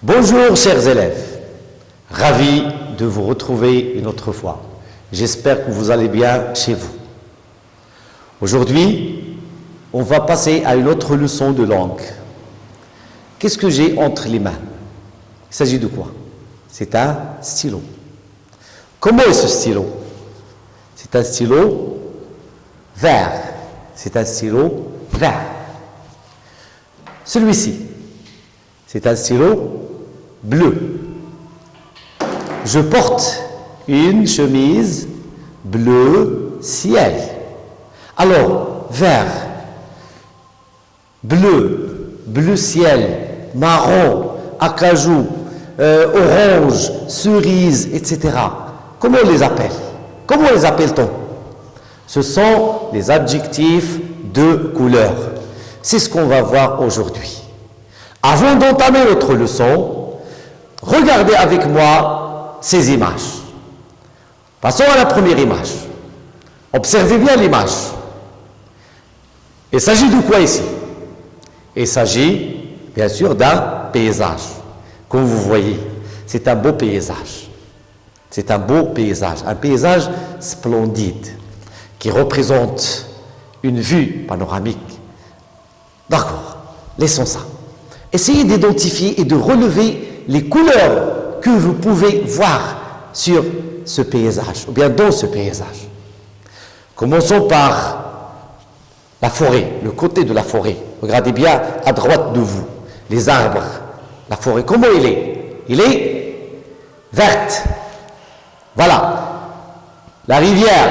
Bonjour chers élèves, ravi de vous retrouver une autre fois. J'espère que vous allez bien chez vous. Aujourd'hui, on va passer à une autre leçon de langue. Qu'est-ce que j'ai entre les mains? Il s'agit de quoi? C'est un stylo. Comment est ce stylo? C'est un stylo vert. C'est un stylo vert. Celui-ci, c'est un stylo bleu. Je porte une chemise bleu ciel. Alors, vert, bleu ciel, marron, acajou, orange, cerise, etc. Comment on les appelle? Comment les appelle-t-on? Ce sont les adjectifs de couleur. C'est ce qu'on va voir aujourd'hui. Avant d'entamer notre leçon, regardez avec moi ces images. Passons à la première image. Observez bien l'image. Il s'agit de quoi ici? Il s'agit, bien sûr, d'un paysage. Comme vous voyez, c'est un beau paysage. C'est un beau paysage, un paysage splendide qui représente une vue panoramique. D'accord, laissons ça. Essayez d'identifier et de relever les couleurs que vous pouvez voir sur ce paysage, ou bien dans ce paysage. Commençons par la forêt, le côté de la forêt. Regardez bien à droite de vous, les arbres, la forêt. Comment il est? Il est verte. Voilà. La rivière,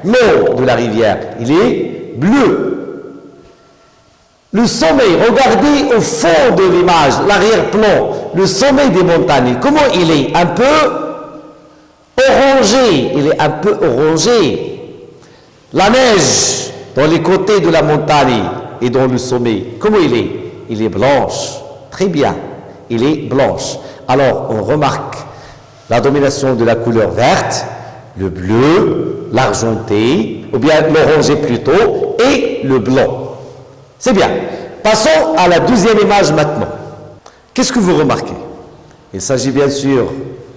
l'eau de la rivière, il est bleu. Le sommet, regardez au fond de l'image, l'arrière-plan, le sommet des montagnes. Comment il est? Un peu orangé. Il est un peu orangé. La neige dans les côtés de la montagne et dans le sommet, comment il est? Il est blanche. Très bien. Il est blanche. Alors, on remarque la domination de la couleur verte, le bleu, l'argenté, ou bien l'orangé plutôt, et le blanc. C'est bien. Passons à la deuxième image maintenant. Qu'est-ce que vous remarquez? Il s'agit bien sûr,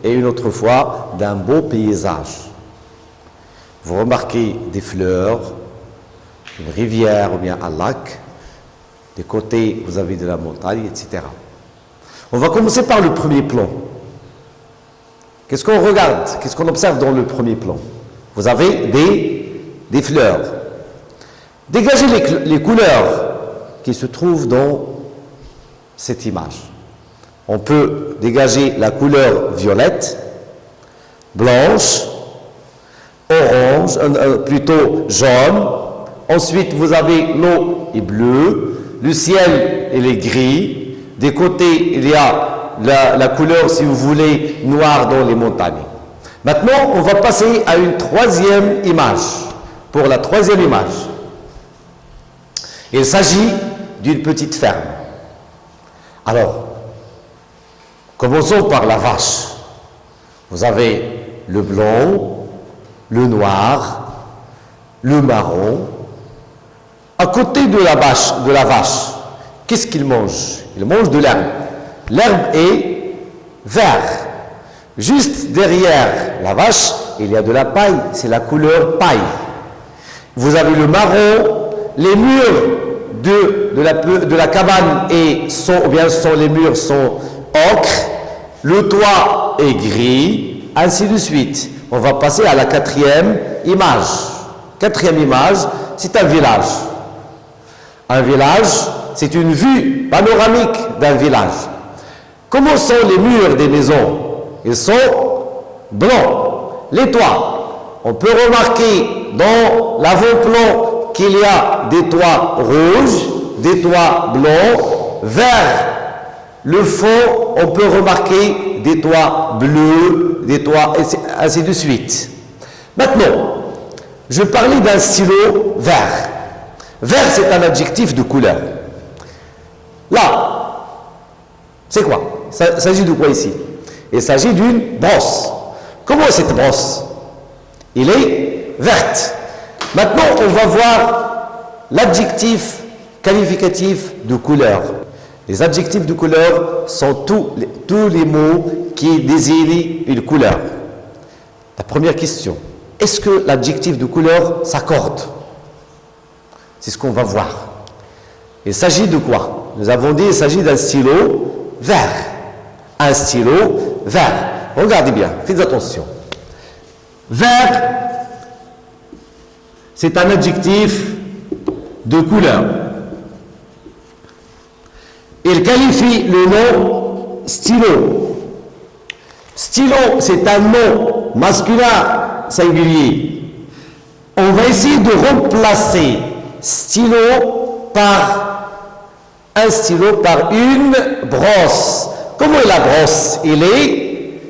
et une autre fois, d'un beau paysage. Vous remarquez des fleurs, une rivière ou bien un lac. Des côtés, vous avez de la montagne, etc. On va commencer par le premier plan. Qu'est-ce qu'on regarde? Qu'est-ce qu'on observe dans le premier plan? Vous avez des fleurs. Dégagez les couleurs qui se trouvent dans cette image. On peut dégager la couleur violette, blanche, orange, plutôt jaune. Ensuite, vous avez l'eau est bleue, le ciel il est gris. Des côtés, il y a la couleur, si vous voulez, noire dans les montagnes. Maintenant, on va passer à une troisième image. Pour la troisième image, il s'agit d'une petite ferme. Alors, commençons par la vache. Vous avez le blanc, le noir, le marron. À côté de la vache, qu'est-ce qu'il mange? Il mange de l'herbe. L'herbe est verte. Juste derrière la vache, il y a de la paille. C'est la couleur paille. Vous avez le marron. Les murs de la cabane les murs sont ocre. Le toit est gris. Ainsi de suite. On va passer à la quatrième image. Quatrième image, c'est un village. Un village, c'est une vue panoramique d'un village. Comment sont les murs des maisons? Ils sont blancs. Les toits, on peut remarquer dans l'avant-plan qu'il y a des toits rouges, des toits blancs, vers le fond, on peut remarquer des toits bleus, des toits, ainsi de suite. Maintenant, je parlais d'un stylo vert. Vert, c'est un adjectif de couleur. Là, c'est quoi? Il s'agit de quoi ici? Il s'agit d'une brosse. Comment est cette brosse? Il est verte. Maintenant, on va voir l'adjectif qualificatif de couleur. Les adjectifs de couleur sont tous les mots qui désignent une couleur. La première question, est-ce que l'adjectif de couleur s'accorde? C'est ce qu'on va voir. Il s'agit de quoi? Nous avons dit qu'il s'agit d'un stylo vert. Un stylo vert. Regardez bien, faites attention. Vert, c'est un adjectif de couleur. Il qualifie le nom stylo. Stylo, c'est un nom masculin singulier. On va essayer de remplacer stylo par un stylo par une brosse. Comment est la brosse? Elle est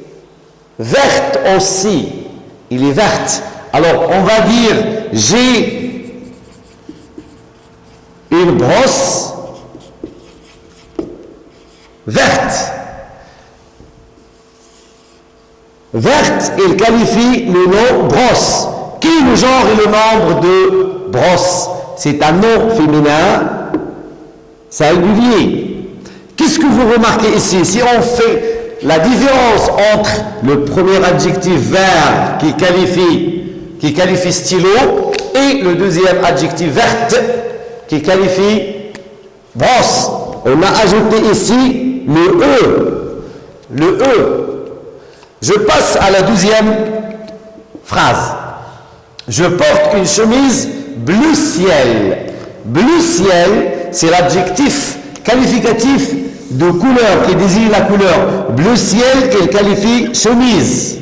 verte aussi. Il est verte. Alors, on va dire, j'ai une brosse verte. Verte, il qualifie le nom brosse. Qui est le genre et le nombre de brosse? C'est un nom féminin singulier. Qu'est-ce que vous remarquez ici? Si on fait la différence entre le premier adjectif vert qui qualifie stylo et le deuxième adjectif verte qui qualifie brosse, on a ajouté ici le E. Le E. Je passe à la deuxième phrase. Je porte une chemise bleu ciel. Bleu ciel, c'est l'adjectif qualificatif de couleur qui désigne la couleur. Bleu ciel, il qualifie chemise.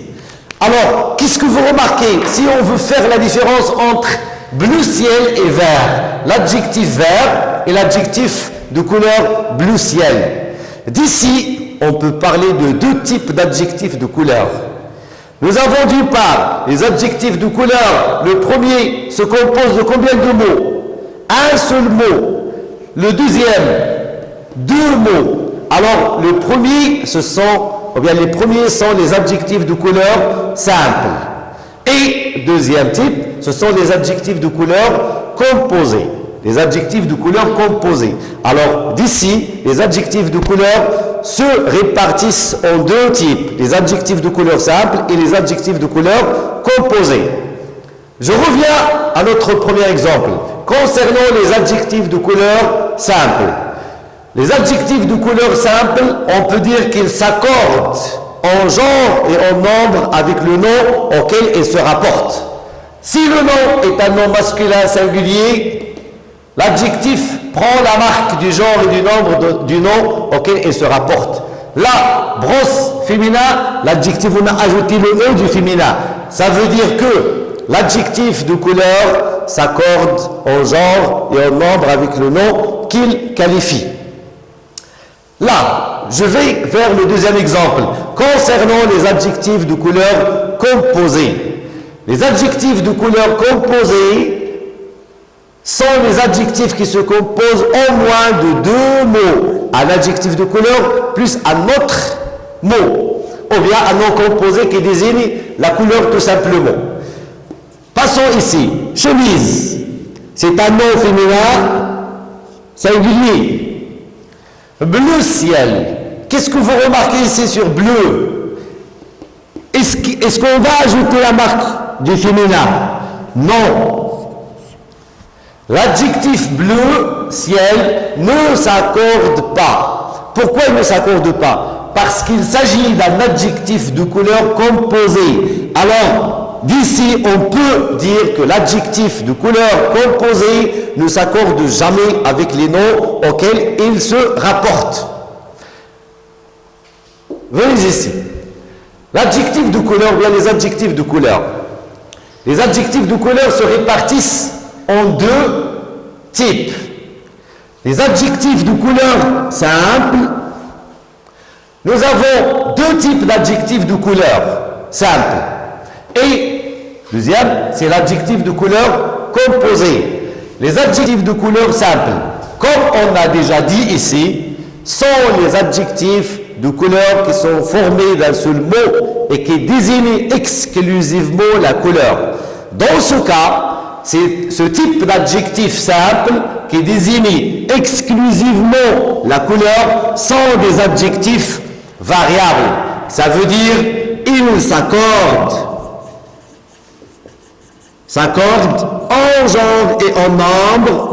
Alors, qu'est-ce que vous remarquez? Si on veut faire la différence entre bleu ciel et vert, l'adjectif vert et l'adjectif de couleur bleu ciel. D'ici, on peut parler de deux types d'adjectifs de couleur. Nous avons d'une part les adjectifs de couleur. Le premier se compose de combien de mots? Un seul mot. Le deuxième, deux mots. Alors, le premier, les premiers sont les adjectifs de couleur simples. Et deuxième type, ce sont les adjectifs de couleur composés. Les adjectifs de couleur composés. Alors, d'ici, les adjectifs de couleur se répartissent en deux types. Les adjectifs de couleur simples et les adjectifs de couleur composés. Je reviens à notre premier exemple. Concernant les adjectifs de couleur simples. Les adjectifs de couleur simple, on peut dire qu'ils s'accordent en genre et en nombre avec le nom auquel ils se rapportent. Si le nom est un nom masculin singulier, l'adjectif prend la marque du genre et du nombre du nom auquel il se rapporte. Là, brosse féminin, l'adjectif, on a ajouté le E du féminin. Ça veut dire que l'adjectif de couleur s'accorde en genre et en nombre avec le nom qu'il qualifie. Là, je vais vers le deuxième exemple. Concernant les adjectifs de couleur composés. Les adjectifs de couleur composés sont les adjectifs qui se composent au moins de deux mots. Un adjectif de couleur plus un autre mot. Ou bien un nom composé qui désigne la couleur tout simplement. Passons ici. Chemise. C'est un nom féminin singulier. Bleu ciel. Qu'est-ce que vous remarquez ici sur bleu? Est-ce qu'on va ajouter la marque du féminin? Non. L'adjectif bleu ciel ne s'accorde pas. Pourquoi il ne s'accorde pas? Parce qu'il s'agit d'un adjectif de couleur composé. Alors, d'ici, on peut dire que l'adjectif de couleur composé ne s'accorde jamais avec les noms auxquels il se rapporte. Venez ici. L'adjectif de couleur, ou bien les adjectifs de couleur. Les adjectifs de couleur se répartissent en deux types. Les adjectifs de couleur simples. Nous avons deux types d'adjectifs de couleur simples. Et deuxième, c'est l'adjectif de couleur composé. Les adjectifs de couleur simple, comme on a déjà dit ici, sont les adjectifs de couleur qui sont formés d'un seul mot et qui désignent exclusivement la couleur. Dans ce cas, c'est ce type d'adjectif simple qui désigne exclusivement la couleur sont des adjectifs variables. Ça veut dire ils s'accordent en genre et en nombre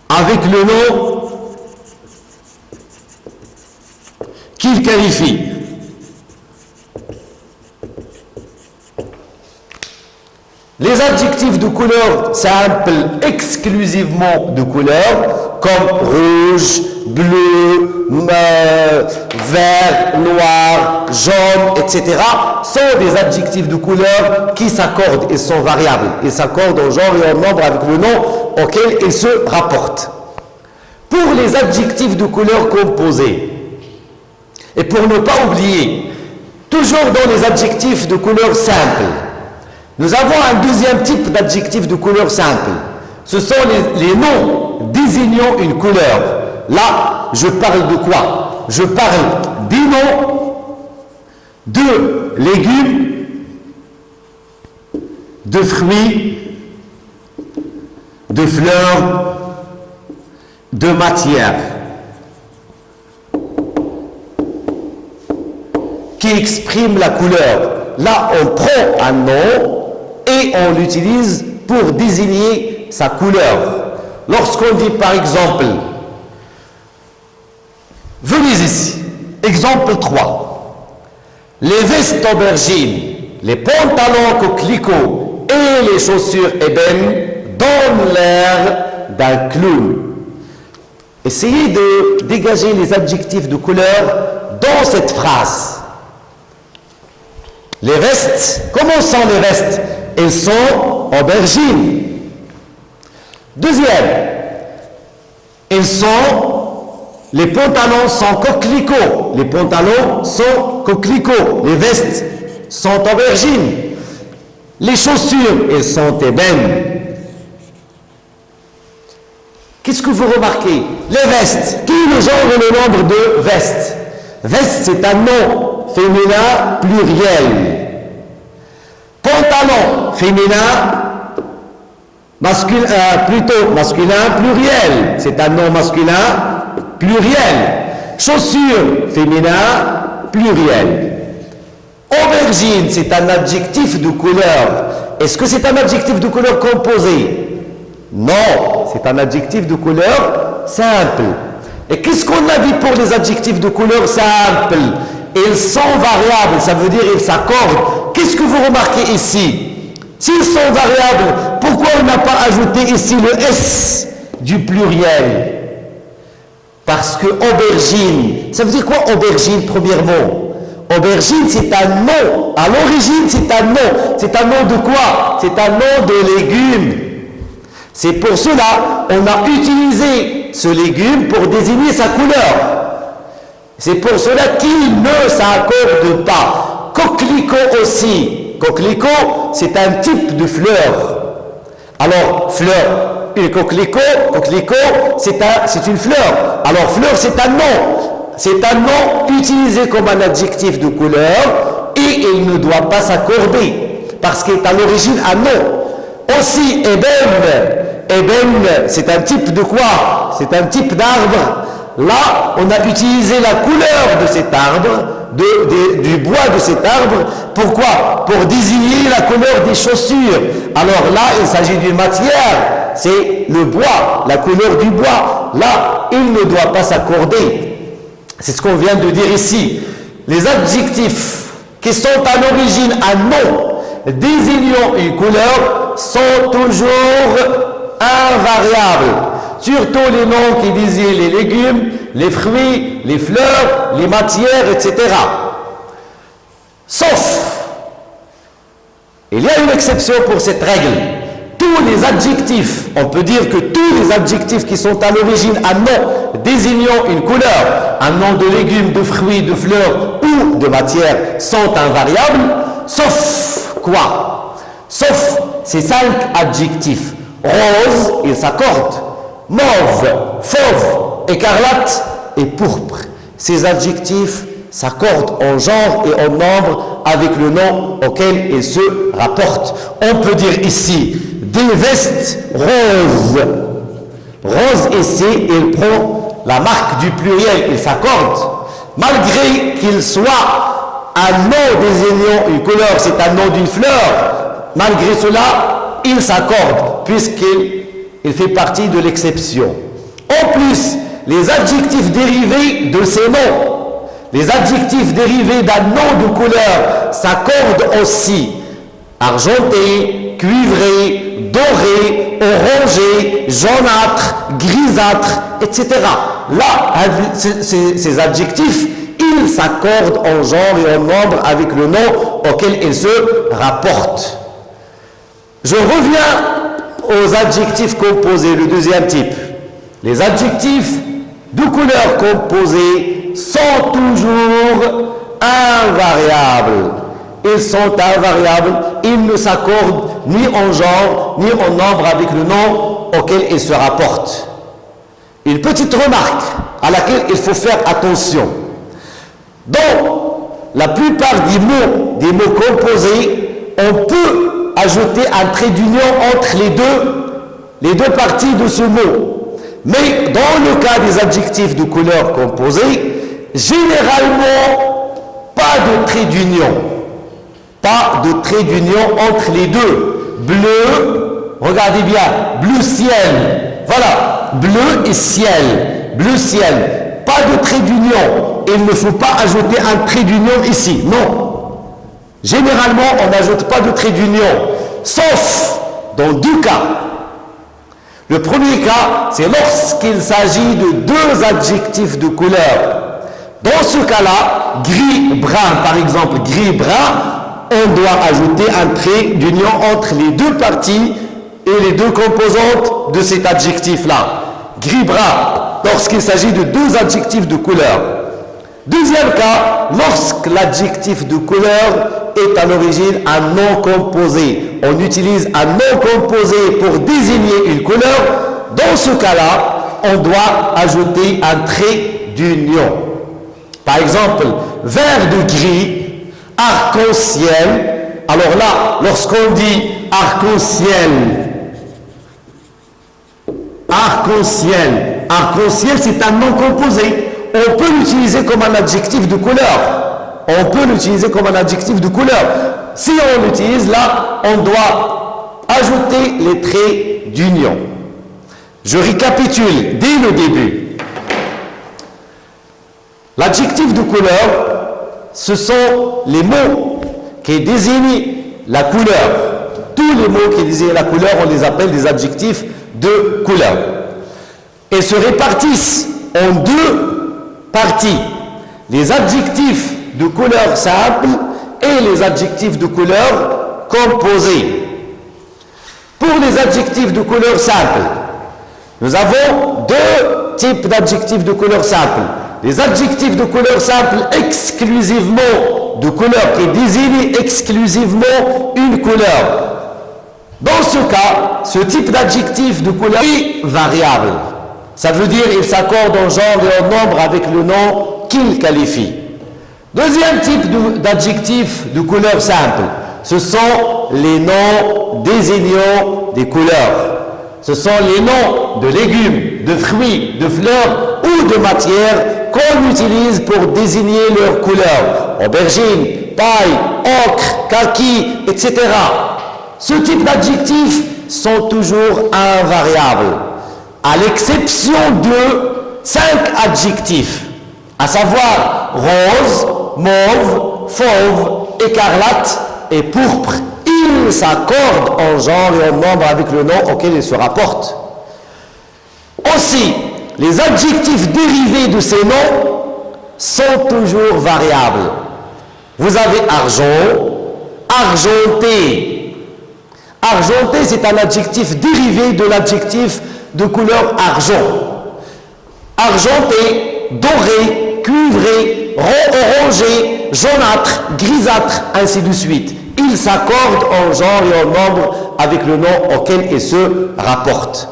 avec le nom qu'il qualifie. Les adjectifs de couleur simples exclusivement de couleur, comme rouge, bleu, vert, noir, jaune, etc., sont des adjectifs de couleur qui s'accordent et sont variables. Ils s'accordent en genre et en nombre avec le nom auquel ils se rapportent. Pour les adjectifs de couleur composés, et pour ne pas oublier, toujours dans les adjectifs de couleur simple, nous avons un deuxième type d'adjectifs de couleur simple. Ce sont les noms désignant une couleur. Là, je parle de quoi? Je parle des noms de légumes, de fruits, de fleurs, de matières, qui expriment la couleur. Là, on prend un nom et on l'utilise pour désigner sa couleur. Lorsqu'on dit par exemple, venez ici, exemple 3, les vestes aubergines, les pantalons coquelicots et les chaussures ébène donnent l'air d'un clown. Essayez de dégager les adjectifs de couleur dans cette phrase. Les vestes, comment sont les vestes? Elles sont aubergines. Deuxième, les pantalons sont coquelicots. Les pantalons sont coquelicots. Les vestes sont aubergines. Les chaussures, elles sont ébènes. Qu'est-ce que vous remarquez? Les vestes. Qui est le genre et le nombre de vestes? Veste, c'est un nom féminin pluriel. Pantalon féminin, plutôt masculin pluriel. C'est un nom masculin pluriel. Chaussures féminin pluriel. Aubergine, c'est un adjectif de couleur. Est-ce que c'est un adjectif de couleur composé? Non, c'est un adjectif de couleur simple. Et qu'est-ce qu'on a dit pour les adjectifs de couleur simple? Ils sont variables, ça veut dire ils s'accordent. Qu'est-ce que vous remarquez ici? S'ils sont variables, pourquoi on n'a pas ajouté ici le S du pluriel? Parce que aubergine, ça veut dire quoi aubergine premièrement? Aubergine, c'est un nom. À l'origine, c'est un nom. C'est un nom de quoi? C'est un nom de légume. C'est pour cela qu'on a utilisé ce légume pour désigner sa couleur. C'est pour cela qu'il ne s'accorde pas. Coquelicot aussi. Coquelicot, c'est un type de fleur. Alors, fleur, une coquelicot, c'est une fleur. Alors, fleur, c'est un nom. C'est un nom utilisé comme un adjectif de couleur et il ne doit pas s'accorder parce qu'il est à l'origine un nom. Aussi, ébène, c'est un type de quoi? C'est un type d'arbre. Là, on a utilisé la couleur de cet arbre, du bois de cet arbre. Pourquoi? Pour désigner la couleur des chaussures. Alors là, il s'agit d'une matière. C'est le bois, la couleur du bois. Là, il ne doit pas s'accorder. C'est ce qu'on vient de dire ici. Les adjectifs qui sont à l'origine un nom désignant une couleur sont toujours invariables. Surtout les noms qui désignent les légumes, les fruits, les fleurs, les matières, etc. Sauf, il y a une exception pour cette règle. Tous les adjectifs, on peut dire que tous les adjectifs qui sont à l'origine un nom désignant une couleur, un nom de légumes, de fruits, de fleurs ou de matière sont invariables, sauf quoi? Sauf ces 5 adjectifs. Rose, ils s'accordent. Mauve, fauve, écarlate et pourpre. Ces adjectifs s'accordent en genre et en nombre avec le nom auquel ils se rapportent. On peut dire ici des vestes roses. Rose ici, il prend la marque du pluriel, il s'accorde. Malgré qu'il soit un nom désignant une couleur, c'est un nom d'une fleur, malgré cela, il s'accorde, puisqu'il fait partie de l'exception. En plus, les adjectifs dérivés de ces noms, les adjectifs dérivés d'un nom de couleur s'accordent aussi. Argenté, cuivré, doré, orangé, jaunâtre, grisâtre, etc. Là, ces adjectifs, ils s'accordent en genre et en nombre avec le nom auquel ils se rapportent. Je reviens aux adjectifs composés, le deuxième type. Les adjectifs de couleur composée sont toujours invariables. Ils sont invariables, ils ne s'accordent ni en genre, ni en nombre avec le nom auquel ils se rapportent. Une petite remarque à laquelle il faut faire attention. Dans la plupart des mots composés, on peut ajouter un trait d'union entre les deux parties de ce mot. Mais dans le cas des adjectifs de couleur composée, généralement, pas de trait d'union. Pas de trait d'union entre les deux. Bleu, regardez bien, bleu ciel. Voilà, bleu et ciel. Bleu ciel. Pas de trait d'union. Il ne faut pas ajouter un trait d'union ici. Non. Généralement, on n'ajoute pas de trait d'union. Sauf dans deux cas. Le premier cas, c'est lorsqu'il s'agit de deux adjectifs de couleur. Dans ce cas-là, gris-brun, par exemple, gris-brun, on doit ajouter un trait d'union entre les deux parties et les deux composantes de cet adjectif-là. Gris-brun, lorsqu'il s'agit de deux adjectifs de couleur. Deuxième cas, lorsque l'adjectif de couleur est à l'origine un nom composé. On utilise un nom composé pour désigner une couleur. Dans ce cas-là, on doit ajouter un trait d'union. Par exemple, vert de gris, arc-en-ciel. Alors là, lorsqu'on dit arc-en-ciel, arc-en-ciel, c'est un nom composé. On peut l'utiliser comme un adjectif de couleur. On peut l'utiliser comme un adjectif de couleur. Si on l'utilise là, on doit ajouter les traits d'union. Je récapitule dès le début. L'adjectif de couleur, ce sont les mots qui désignent la couleur. Tous les mots qui désignent la couleur, on les appelle des adjectifs de couleur. Ils se répartissent en deux parties. Les adjectifs de couleur simple et les adjectifs de couleur composés. Pour les adjectifs de couleur simple, nous avons deux types d'adjectifs de couleur simple. Les adjectifs de couleur simple exclusivement de couleur qui désignent exclusivement une couleur. Dans ce cas, ce type d'adjectif de couleur est variable. Ça veut dire qu'il s'accorde en genre et en nombre avec le nom qu'il qualifie. Deuxième type d'adjectif de couleur simple, ce sont les noms désignant des couleurs. Ce sont les noms de légumes, de fruits, de fleurs ou de matières qu'on utilise pour désigner leur couleur. Aubergine, paille, ocre, kaki, etc. Ce type d'adjectifs sont toujours invariables, à l'exception de 5 adjectifs, à savoir rose, mauve, fauve, écarlate et pourpre. Ils s'accordent en genre et en nombre avec le nom auquel ils se rapportent. Aussi, les adjectifs dérivés de ces noms sont toujours variables. Vous avez argent, argenté. Argenté, c'est un adjectif dérivé de l'adjectif de couleur argent. Argenté, doré, cuivré, orangé, jaunâtre, grisâtre, ainsi de suite. Ils s'accordent en genre et en nombre avec le nom auquel ils se rapportent.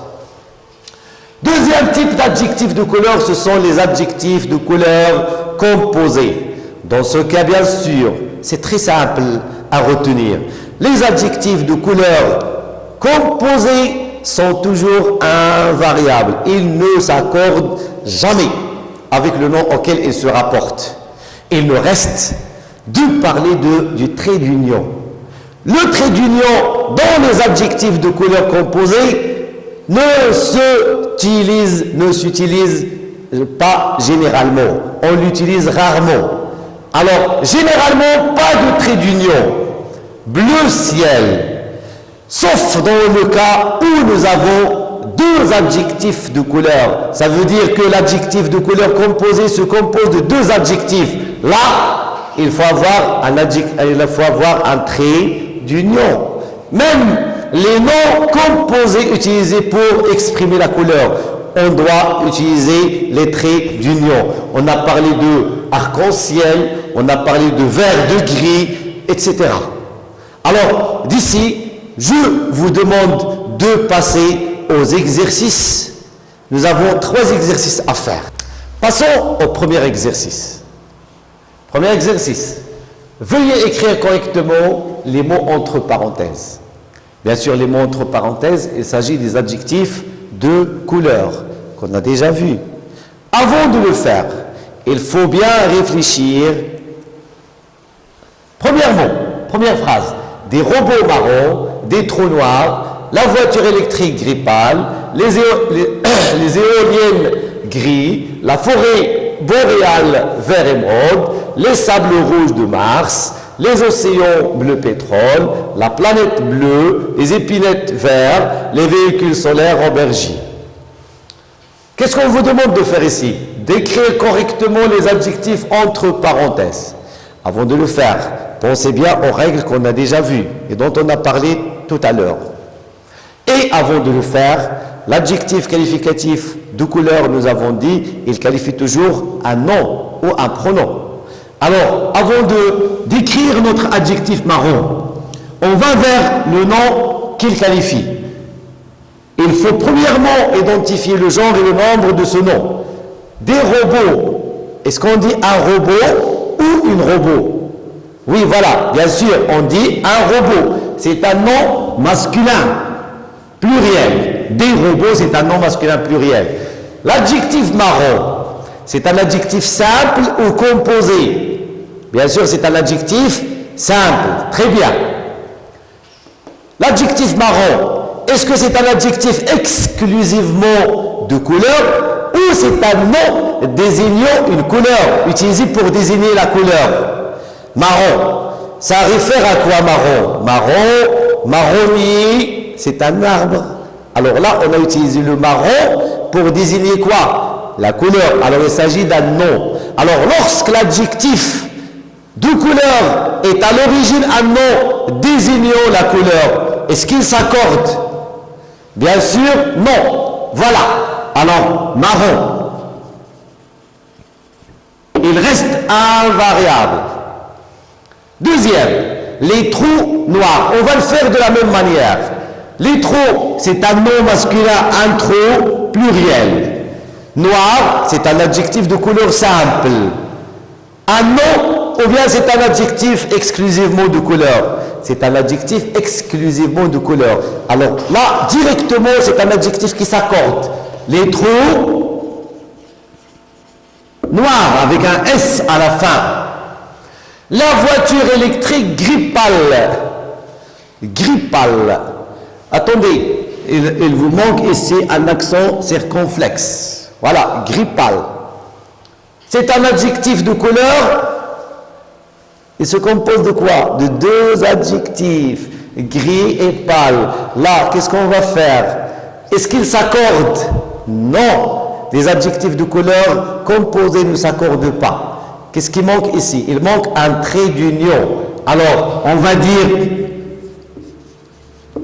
Deuxième type d'adjectifs de couleur, ce sont les adjectifs de couleur composés. Dans ce cas, bien sûr, c'est très simple à retenir. Les adjectifs de couleur composée sont toujours invariables. Ils ne s'accordent jamais avec le nom auquel ils se rapportent. Il nous reste de parler du trait d'union. Le trait d'union dans les adjectifs de couleur composée ne s'utilise pas généralement. On l'utilise rarement. Alors, généralement, pas de trait d'union. Bleu ciel. Sauf dans le cas où nous avons deux adjectifs de couleur. Ça veut dire que l'adjectif de couleur composé se compose de deux adjectifs. Là, il faut avoir un trait d'union. Même les noms composés utilisés pour exprimer la couleur, on doit utiliser les traits d'union. On a parlé de arc-en-ciel, on a parlé de vert, de gris, etc. Alors, d'ici, je vous demande de passer aux exercices. Nous avons 3 exercices à faire. Passons au premier exercice. Premier exercice. Veuillez écrire correctement les mots entre parenthèses. Bien sûr, les mots entre parenthèses, il s'agit des adjectifs de couleur qu'on a déjà vus. Avant de le faire, il faut bien réfléchir. Première phrase. Des robots marrons, des trous noirs, la voiture électrique gris pâle, les éoliennes gris, la forêt boréale vert émeraude, les sables rouges de Mars, les océans bleu pétrole, la planète bleue, les épinettes verts, les véhicules solaires en bergie. Qu'est-ce qu'on vous demande de faire ici? D'écrire correctement les adjectifs entre parenthèses. Avant de le faire, pensez bien aux règles qu'on a déjà vues et dont on a parlé tout à l'heure. Et avant de le faire, l'adjectif qualificatif de couleur, nous avons dit, il qualifie toujours un nom ou un pronom. Alors, avant d'écrire notre adjectif marron, on va vers le nom qu'il qualifie. Il faut premièrement identifier le genre et le nombre de ce nom. Des robots, est-ce qu'on dit un robot ou une robot? Oui, voilà, bien sûr, on dit un robot. C'est un nom masculin, pluriel. Des robots, c'est un nom masculin pluriel. L'adjectif marron, c'est un adjectif simple ou composé? Bien sûr, c'est un adjectif simple. Très bien. L'adjectif marron, est-ce que c'est un adjectif exclusivement de couleur ou c'est un nom désignant une couleur, utilisé pour désigner la couleur? Marron, ça réfère à quoi marron? Marron, marronnier, c'est un arbre. Alors là, on a utilisé le marron pour désigner quoi? La couleur. Alors il s'agit d'un nom. Alors lorsque l'adjectif de couleur est à l'origine un nom désignant la couleur, est-ce qu'il s'accorde? Bien sûr, non. Voilà. Alors, marron. Il reste invariable. Deuxième, les trous noirs. On va le faire de la même manière. Les trous, c'est un nom masculin, un trou pluriel. Noir, c'est un adjectif de couleur simple. Un nom, ou bien c'est un adjectif exclusivement de couleur. C'est un adjectif exclusivement de couleur. Alors là, directement, c'est un adjectif qui s'accorde. Les trous noirs avec un S à la fin. La voiture électrique gris pâle. Gris pâle. Attendez, il vous manque ici un accent circonflexe. Voilà, gris pâle. C'est un adjectif de couleur. Il se compose de quoi? De 2 adjectifs, gris et pâle. Là, qu'est-ce qu'on va faire? Est-ce qu'ils s'accordent? Non. Les adjectifs de couleur composés ne s'accordent pas. Qu'est-ce qui manque ici? Il manque un trait d'union. Alors, on va dire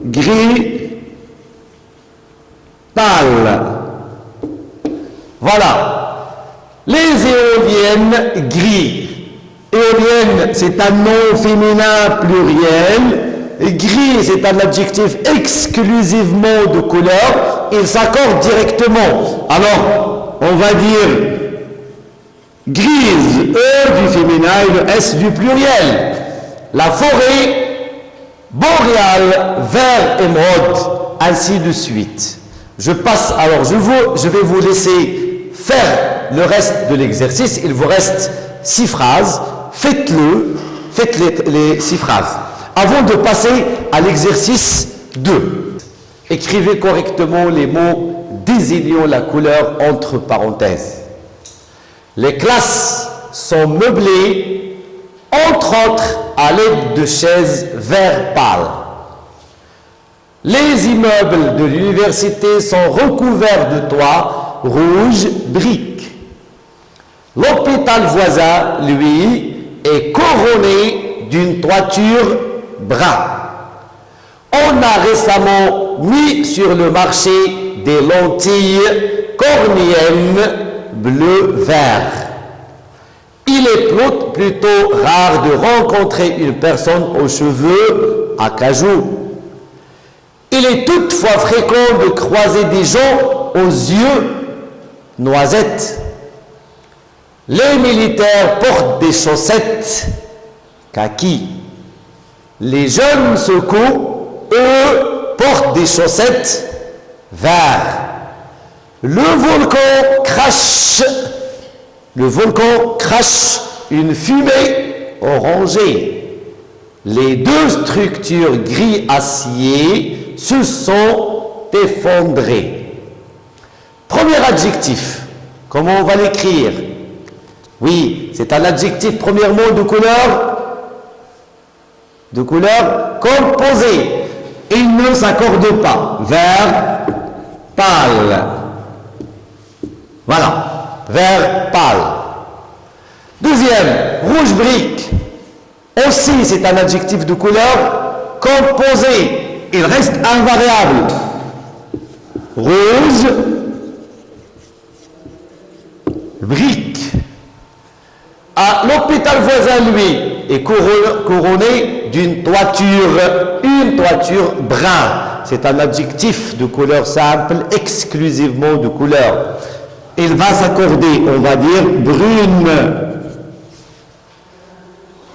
gris, pâle. Voilà. Les éoliennes gris. Éolienne, c'est un nom féminin pluriel. Gris, c'est un adjectif exclusivement de couleur. Il s'accorde directement. Alors, on va dire Grise, E du féminin et le S du pluriel. La forêt boréale, vert émeraude, ainsi de suite. Je passe, alors je vais vous laisser faire le reste de l'exercice. Il vous reste 6 phrases. Faites les 6 phrases. Avant de passer à l'exercice 2, écrivez correctement les mots désignant la couleur entre parenthèses. Les classes sont meublées, entre autres, à l'aide de chaises vert pâle. Les immeubles de l'université sont recouverts de toits rouge brique. L'hôpital voisin, lui, est couronné d'une toiture brun. On a récemment mis sur le marché des lentilles cornéennes bleu-vert. Il est plutôt rare de rencontrer une personne aux cheveux à cajou. Il est toutefois fréquent de croiser des gens aux yeux noisettes. Les militaires portent des chaussettes kaki. Les jeunes secours, eux, portent des chaussettes verts. Le volcan crache une fumée orangée. Les deux structures gris acier se sont effondrées. Premier adjectif, comment on va l'écrire? Oui, c'est un adjectif premièrement de couleur composée. Il ne s'accorde pas. Vert pâle. Voilà, vert pâle. Deuxième, rouge brique. Aussi, c'est un adjectif de couleur composé. Il reste invariable. Rouge brique. À l'hôpital voisin, lui, est couronné d'une toiture, une toiture brun. C'est un adjectif de couleur simple, exclusivement de couleur. Il va s'accorder, on va dire, brune.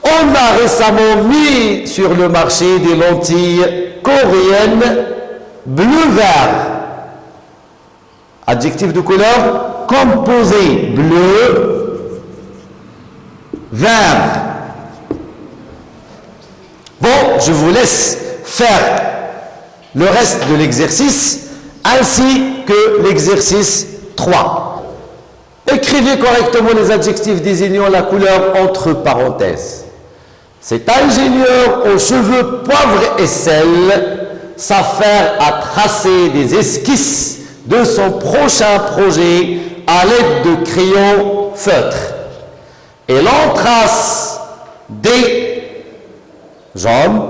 On a récemment mis sur le marché des lentilles coréennes bleu-vert. Adjectif de couleur composé, bleu, vert. Bon, je vous laisse faire le reste de l'exercice ainsi que l'exercice 3. Écrivez correctement les adjectifs désignant la couleur entre parenthèses. Cet ingénieur aux cheveux poivre et sel s'affaire à tracer des esquisses de son prochain projet à l'aide de crayons feutres. Et l'on trace des jaunes,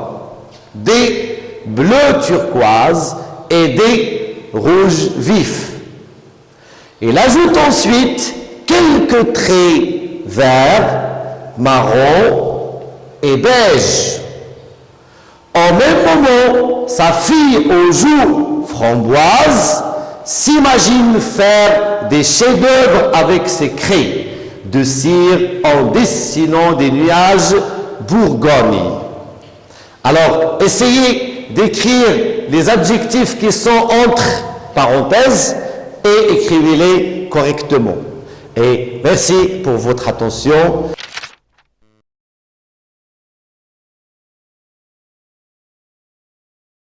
des bleus turquoise et des rouges vifs. Il ajoute ensuite quelques traits verts, marron et beige. En même moment, sa fille aux joues framboises s'imagine faire des chefs-d'œuvre avec ses craies de cire en dessinant des nuages Bourgogne. Alors, essayez d'écrire les adjectifs qui sont entre parenthèses et écrivez-les correctement. Et merci pour votre attention.